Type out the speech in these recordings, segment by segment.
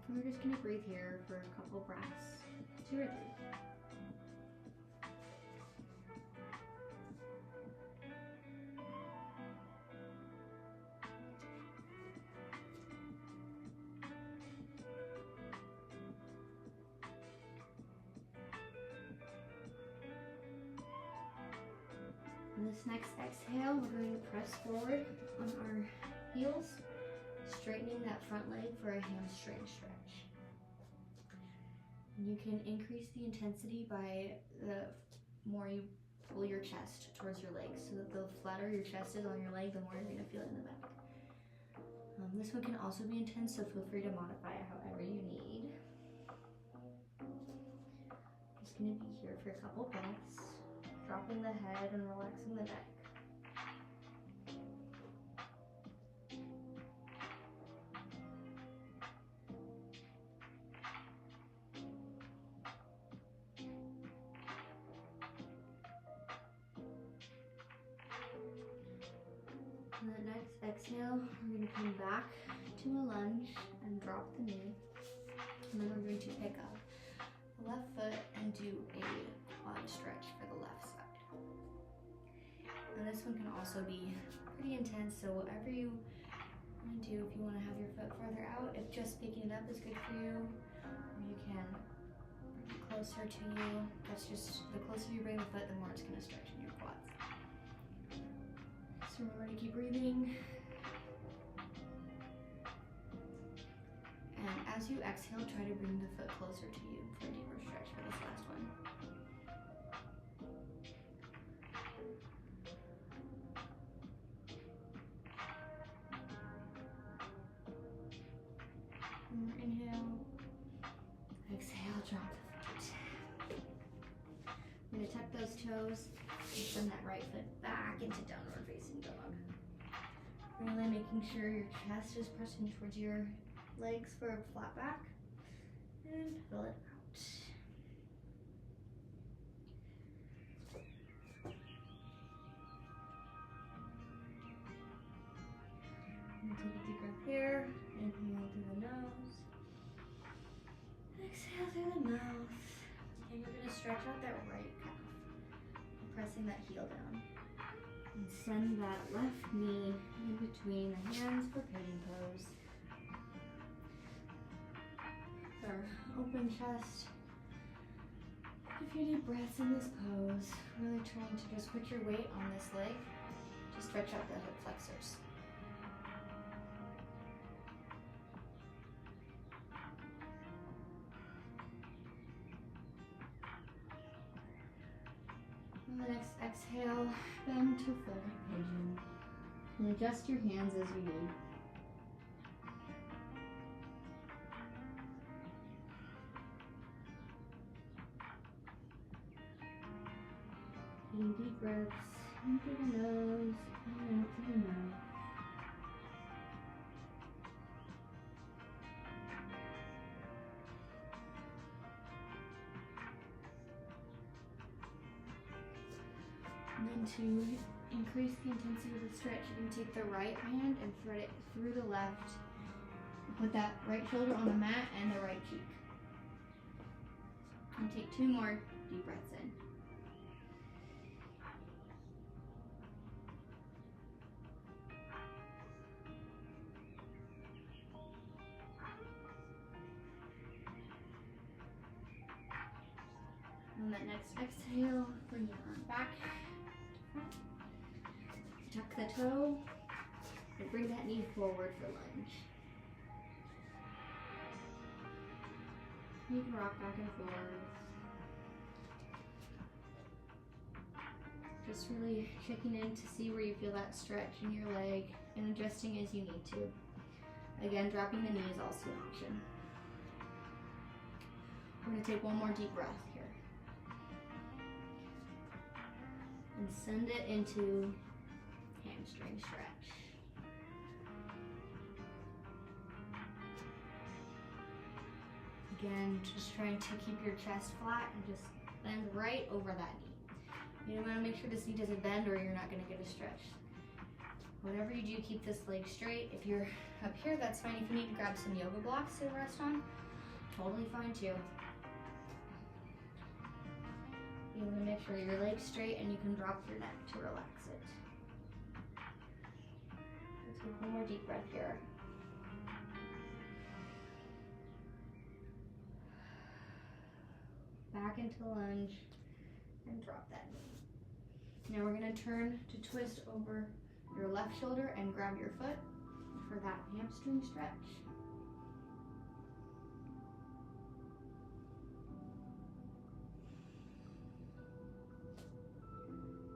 And we're just gonna breathe here for a couple breaths, 2 or 3. And this next exhale, we're going to press forward on our heels, straightening that front leg for a hamstring stretch. And you can increase the intensity by the more you pull your chest towards your legs, so that the flatter your chest is on your leg, the more you're going to feel it in the back. This one can also be intense, so feel free to modify it however you need. Just going to be here for a couple breaths, dropping the head and relaxing the neck. And the next exhale, we're going to come back to a lunge and drop the knee. And then we're going to pick up the left foot and do a quad stretch for the left side. And this one can also be pretty intense, so whatever you want to do, if you want to have your foot farther out, if just picking it up is good for you, or you can bring it closer to you. That's just, the closer you bring the foot, the more it's going to stretch in your quads. So remember to keep breathing. And as you exhale, try to bring the foot closer to you for a deeper stretch for this last one. One more inhale. Exhale, drop the foot. We're gonna tuck those toes and send that right foot back into downward facing dog. Really making sure your chest is pressing towards your legs for a flat back, and fill it out. And take a deep breath here. Inhale through the nose. Exhale through the mouth. And you're gonna stretch out that right calf, pressing that heel down. And send that left knee in between the hands for pigeon pose. Our open chest. A few deep breaths in this pose. Really trying to just put your weight on this leg to stretch out the hip flexors. And the next exhale, bend to forward pigeon. And adjust your hands as you need. Taking deep breaths in through the nose and out through the mouth. And then to increase the intensity of the stretch, you can take the right hand and thread it through the left. Put that right shoulder on the mat and the right cheek. And take 2 more deep breaths in. And that next exhale, bring your arm back to front. Tuck the toe and bring that knee forward for lunge. You can rock back and forth. Just really checking in to see where you feel that stretch in your leg and adjusting as you need to. Again, dropping the knee is also an option. We're going to take one more deep breath here. And send it into hamstring stretch. Again, just trying to keep your chest flat and just bend right over that knee. You want to make sure this knee doesn't bend or you're not going to get a stretch. Whatever you do, keep this leg straight. If you're up here, that's fine. If you need to grab some yoga blocks to rest on, totally fine too. You want to make sure your leg's straight and you can drop your neck to relax it. Let's take one more deep breath here. Back into lunge and drop that knee. Now we're going to turn to twist over your left shoulder and grab your foot for that hamstring stretch.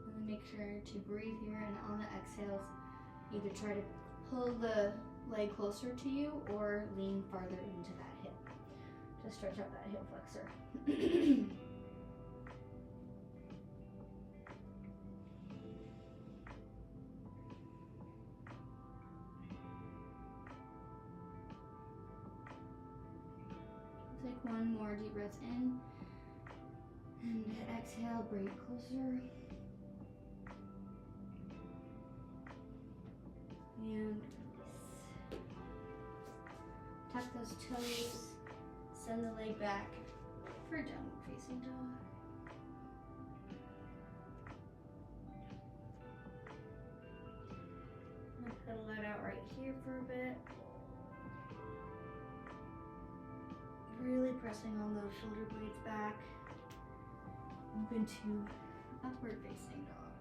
And then make sure to breathe here, and on the exhales, either try to pull the leg closer to you or lean farther into that hip to stretch out that hip flexor. Take one more deep breath in, and exhale, bring it closer. And release. Tuck those toes, send the leg back for downward facing dog. I'm gonna pedal that out right here for a bit. Really pressing on those shoulder blades back. Move into upward facing dog.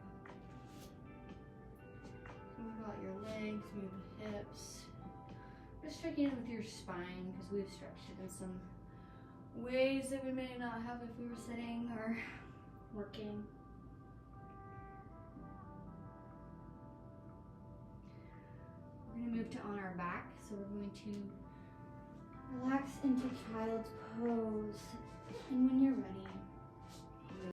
Move out your legs, move the hips. Just checking in with your spine because we've stretched it in some ways that we may not have if we were sitting or working. We're going to move to on our back, so we're going to relax into child's pose. And when